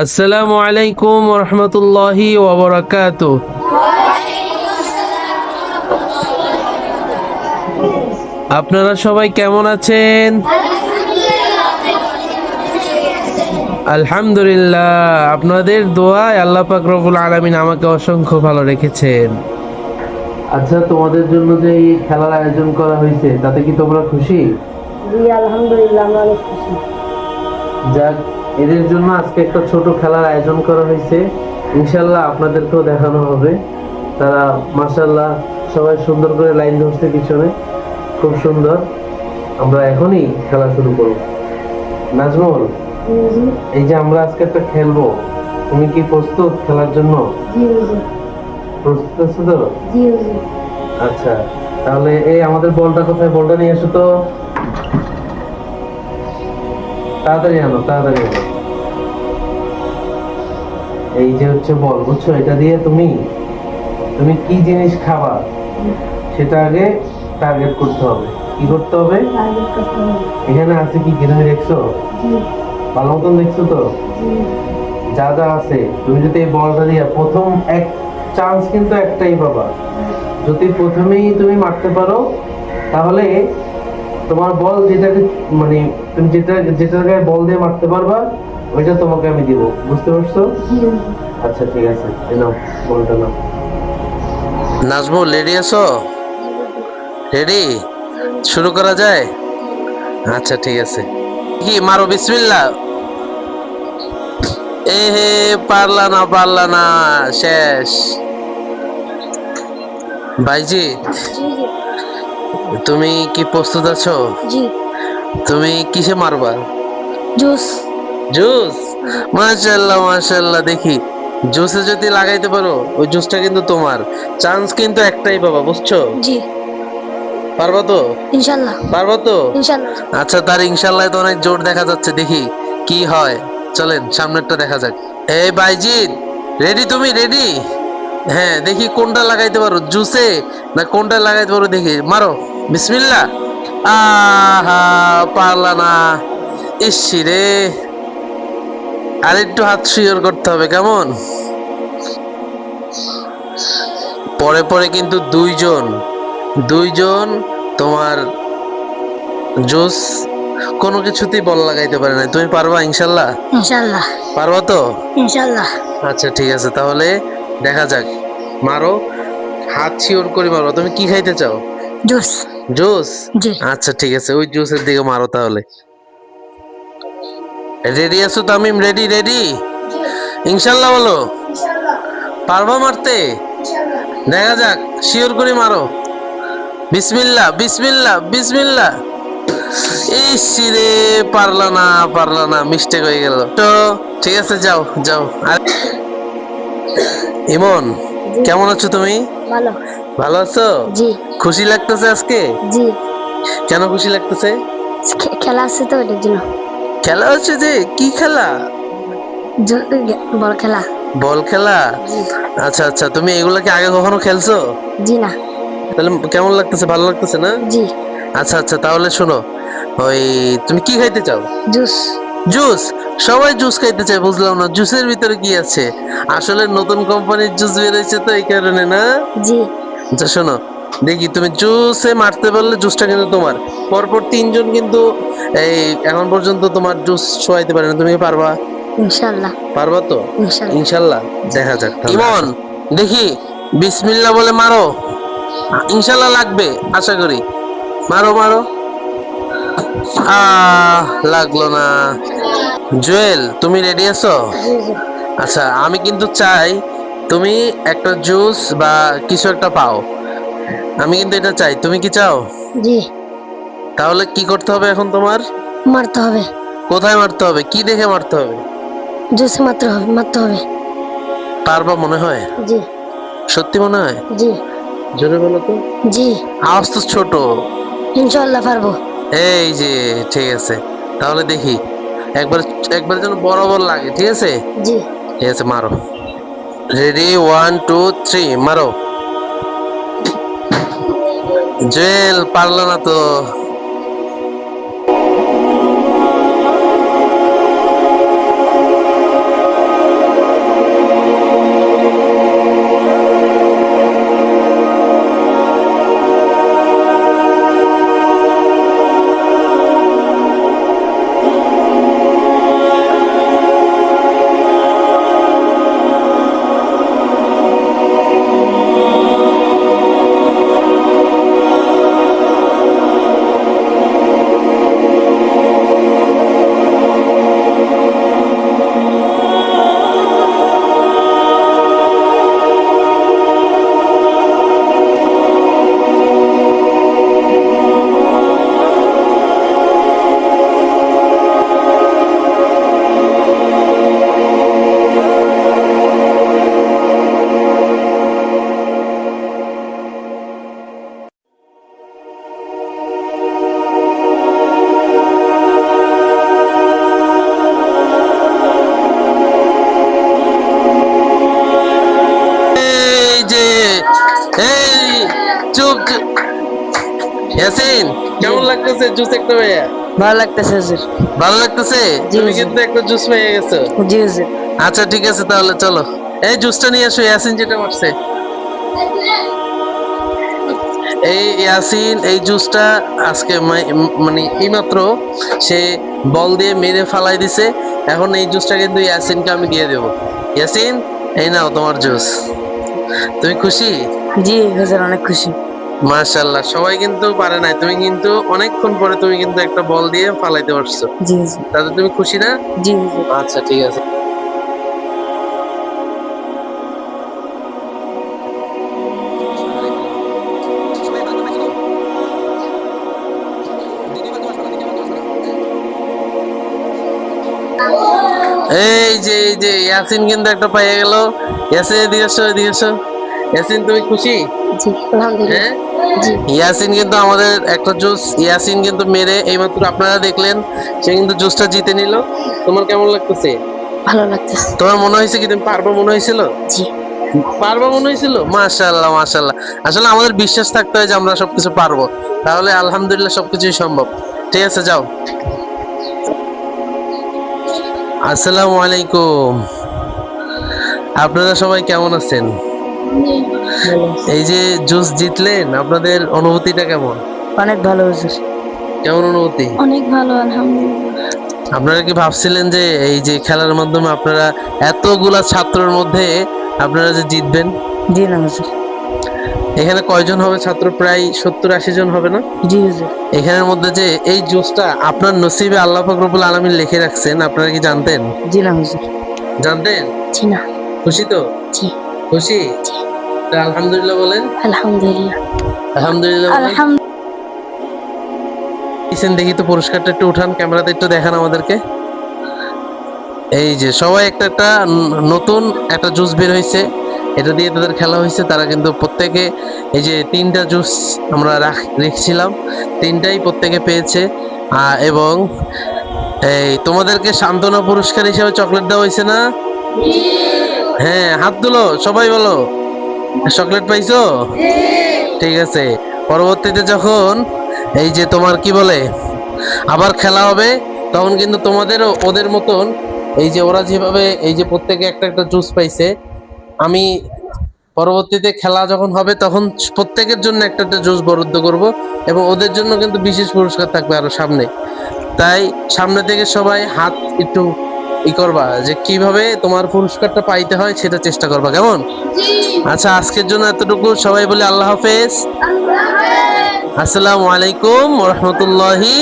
আসসালামু আলাইকুম ওয়া রাহমাতুল্লাহি ওয়া বারাকাতুহু। আপনারা সবাই কেমন আছেন? আলহামদুলিল্লাহ, আপনাদের দোয়ায় আল্লাহ পাক রব্বুল আলামিন আমাকে অসংখ্য ভালো রেখেছেন। আচ্ছা, তোমাদের জন্য যে এই খেলার আয়োজন করা হয়েছে তাতে কি তোমরা খুশি? জি আলহামদুলিল্লাহ, আমরা অনেক খুশি। যাক, এদের জন্য আজকে একটা ছোট খেলার আয়োজন করা হয়েছে। ইনশাল্লাহ আপনাদেরকেও দেখানো হবে। তারা মাশাআল্লাহ সবাই সুন্দর করে লাইন ধরছে পিছনে, খুব সুন্দর। আমরা এখনই খেলা শুরু করব। নাজমুল, জি এই যে আমরা আজকে একটা খেলবো, তুমি কি প্রস্তুত খেলার জন্য? জি জি প্রস্তুত আছো তো? জি জি আচ্ছা, তাহলে এই আমাদের বলটা কোথায়? বলটা নিয়ে এসো তো, তাড়াতাড়ি আনো, তাড়াতাড়ি আনো। এই যে হচ্ছে বল, বুঝছো? এটা দিয়ে তুমি তুমি কি জিনিস খাবা সেটা আগে টার্গেট করতে হবে। কি করতে হবে? টার্গেট করতে হবে। এখানে আছে কি কি তুমি দেখছো? জি ভালো মতন দেখছো তো? জি যা যা আছে, তুমি যদি এই বলটা দিয়ে প্রথম এক চান্স কিন্তু একটাই পাবা। যদি প্রথমেই তুমি মারতে পারো তাহলে তোমার বল যেটাকে মানে তুমি যেটার গায়ে বল দিয়ে মারতে পারবা ওইটা তোমাকে আমি দিব। বুঝতে পারছো? জি আচ্ছা ঠিক আছে, এই নাও বলটা নাও। নাজমুল, রেডি আছো? রেডি? শুরু করা যায়? আচ্ছা ঠিক আছে, কি মারো, বিসমিল্লাহ। এ হে, পারলা না, পারলা না, শেষ। ভাইজি, জি জি তুমি কি প্রস্তুত আছো? জি তুমি কিসে মারবা? জুস। জুস? মাশাআল্লাহ মাশাআল্লাহ, দেখি জুসে যদি লাগাইতে পারো ওই জুসটা কিন্তু তোমার। চান্স কিন্তু একটাই পাবা, বুঝছো? জি পারবা তো? ইনশাআল্লাহ পারবা তো? ইনশাআল্লাহ। আচ্ছা, তার ইনশাআল্লাহ তো অনেক জোর দেখা যাচ্ছে, দেখি কি হয়। চলেন সামনেরটা দেখা যাক। এই বাইজিৎ, রেডি? তুমি রেডি? হ্যাঁ, দেখি কোনটা লাগাইতে পারো, জুসে না কোনটা লাগাইতে পারো, দেখি মারো, বিসমিল্লাহ। আহা, পারলা না, ইসি রে। আর একটু হাত শিওর করতে হবে, কেমন? পরে পরে কিন্তু দুইজন দুইজন তোমার জুস কোনো কিছুতেই বল লাগাইতে পারে না। তুমি পারবা ইনশাল্লাহ? ইনশাআল্লাহ পারবা তো? ইনশাআল্লাহ। আচ্ছা ঠিক আছে, তাহলে দেখা যাক। মারো, হাত শিওর করে মারো। তুমি কি খাইতে চাও? জুস। জুস? জি আচ্ছা ঠিক আছে, ওই জুসের দিকে মারো তাহলে। রেডি আছো তামিম? রেডি? রেডি ইনশাল্লাহ বলো। পারবা মারতে? দেখা যাক, শিওর করে মারো, বিসমিল্লাহ বিসমিল্লাহ বিসমিল্লাহ। ইস রে, পারলা না, পারলা না, মিস্টেক হয়ে গেল তো। ঠিক আছে, যাও যাও। আর ইমন, জি কেমন আছো তুমি? ভালো। ভালো আছো? জি খুশি লাগতেছে আজকে? জি কেন খুশি লাগতেছে? খেলা আছে তো এটার জন্য। খেলা হচ্ছে যে? কি খেলা? বল খেলা। বল খেলা? জি আচ্ছা আচ্ছা, তুমি এগুলা কি আগে কখনো খেলছো? জি না। তাহলে কেমন লাগতেছে? ভালো লাগতেছে না? জি আচ্ছা আচ্ছা, তাহলে শোনো, ওই তুমি কি খাইতে চাও? জুস। জুস? সবাই জুস খাইতে চায়, বুঝলাম না জুসের ভিতরে কি আছে। আসলে নতুন কোম্পানির জুস বেরিয়েছে তো এই কারণে না। জি আচ্ছা শোনো, দেখি তুমি জুসে মারতে পারলে জুসটা কিন্তু তোমার। পরপর তিনজন কিন্তু এই এখন পর্যন্ত তোমার জুস ছোঁয়াইতে পারে না। তুমি কি পারবা? ইনশাআল্লাহ পারবা তো? ইনশাআল্লাহ। ইনশাল্লাহ, দেখা যাক। ইমন, দেখি বিসমিল্লাহ বলে মারো, ইনশাল্লাহ লাগবে আশা করি। মারো মারো। লাগলো না। জুয়েল, তুমি রেডি আছো? জি জি আচ্ছা, আমি কিন্তু চাই তুমি একটা জুস বা কিছু একটা পাও। আমি কিন্তু এটা চাই, তুমি কি চাও? জি তাহলে কি করতে হবে এখন তোমার? মারতে হবে। কোথায় মারতে হবে? কি দেখে মারতে হবে? জুসে মারতে হবে। পারবা মনে হয়? জি সত্যি মনে হয়? জি জোরে বলো তো। জি আওয়াজ তো ছোট। ইনশাআল্লাহ পারবো। এই যে, ঠিক আছে, তাহলে দেখি একবার, একবার যেন বরাবর লাগে, ঠিক আছে? জি ঠিক আছে, মারো। রেডি, 1 2 3, মারো। জুয়েল, পারলো না তো। চুপ চুপ। ইয়াসিন কেমন লাগতেছে জুস একটা ভাইয়া? ভালো লাগতেছে হুজুর। ভালো লাগতেছে? জি, তুমি জি। কিন্তু একটা জুস পেয়ে গেছো। জি হুজুর। আচ্ছা ঠিক আছে তাহলে চলো, এই জুসটা নিয়ে আসো। ইয়াসিন যেটা মারছে, এই ইয়াসিন এই জুসটা আজকে মানে এইমাত্র সে বল দিয়ে মেরে ফালাই দিছে। এখন এই জুসটা কিন্তু ইয়াসিনকে আমি দিয়ে দেবো। ইয়াসিন, এই নাও তোমার জুস। তুমি খুশি? জি হুজুর, অনেক খুশি। মাশাআল্লাহ, সবাই কিন্তু পারে নাই, তুমি কিন্তু অনেকক্ষণ পরে তুমি কিন্তু একটা বল দিয়ে ফালাইতে পারছো। জি হুজুর। তাতে তুমি খুশি না? জি হুজুর। আচ্ছা ঠিক আছে। এই যে ইয়াসিন কিন্তু একটা পেয়ে গেল। ইয়াসিন এদিকে এসো, এদিকে এসো। ইয়াসিন তুমি খুশি? জি আলহামদুলিল্লাহ। হ্যাঁ, জি ইয়াসিন কিন্তু আমাদের একটা জুস, ইয়াসিন কিন্তু মেরে এইমাত্র আপনারা দেখলেন সে কিন্তু জুসটা জিতে নিল। তোমার কেমন লাগতেছে? ভালো লাগতেছে। তোমার মনে হয়েছে কি তুমি পারবা মনে হয়েছিল? জি পারবা মনে হয়েছিল? মাশাআল্লাহ মাশাআল্লাহ। আসলে আমাদের বিশ্বাস থাকতে হয় যে আমরা সবকিছু পারবো, তাহলে আলহামদুলিল্লাহ সবকিছুই সম্ভব। ঠিক আছে যাও। আসসালামু আলাইকুম, আপনারা সবাই কেমন আছেন? এই যে জুস জিতলেন, আপনাদের অনুভূতিটা কেমন? অনেক ভালো হুজুর। কেমন অনুভূতি? অনেক ভালো আলহামদুলিল্লাহ। আপনারা কি ভাবছিলেন যে এই যে খেলার মাধ্যমে আপনারা এতগুলা ছাত্রের মধ্যে আপনারা যে জিতবেন? জি না হুজুর। এখানে কয়জন হবে ছাত্র? প্রায় 70-80 জন হবে না? জি হুজুর। এখানের মধ্যে যে এই জুসটা আপনার নসিবে আল্লাহ পাক রব্বুল আলামিন লিখে রাখছেন, আপনারা কি জানতেন? জি না হুজুর। জানতেন? জি না। খুশি তো? জি খুশি? তা আলহামদুলিল্লাহ বলেন। আলহামদুলিল্লাহ। আলহামদুলিল্লাহ বলেন। আলহামদুলিল্লাহ। দিছেন দেখি তো, পুরস্কারটা একটু উঠান, ক্যামেরাতে একটু দেখান আমাদেরকে। এই যে সবাই একটা একটা নতুন একটা জুস বের হয়েছে, এটা দিয়ে তাদের খেলা হয়েছে। তারা কিন্তু প্রত্যেকে এই যে 3টা জুস আমরা রেখেছিলাম, 3টাই প্রত্যেকে পেয়েছে। এবং এই তোমাদেরকে সান্ত্বনা পুরস্কার হিসেবে চকলেট দেওয়া হয়েছে না? হ্যাঁ, হাত তুলো সবাই, বলো চকলেট পাইছো? ঠিক আছে, পরবর্তীতে যখন এই যে তোমার কি বলে আবার খেলা হবে, তখন কিন্তু তোমাদেরও ওদের মতন এই যে ওরা যেভাবে এই যে প্রত্যেকে একটা একটা জুস পাইছে, আমি পরবর্তীতে খেলা যখন হবে তখন প্রত্যেকের জন্য একটা একটা জুস বরাদ্দ করব, এবং ওদের জন্য কিন্তু বিশেষ পুরস্কার থাকবে আরো সামনে। তাই সামনে থেকে সবাই হাত একটু করবা যে কিভাবে তোমার পুরস্কারটা পাইতে হয়, সেটা চেষ্টা করবা, কেমন? আচ্ছা, আজকের জন্য এতটুকু। সবাই বলে আল্লাহ হাফেজ। আসসালামু আলাইকুম ওয়া রাহমাতুল্লাহি।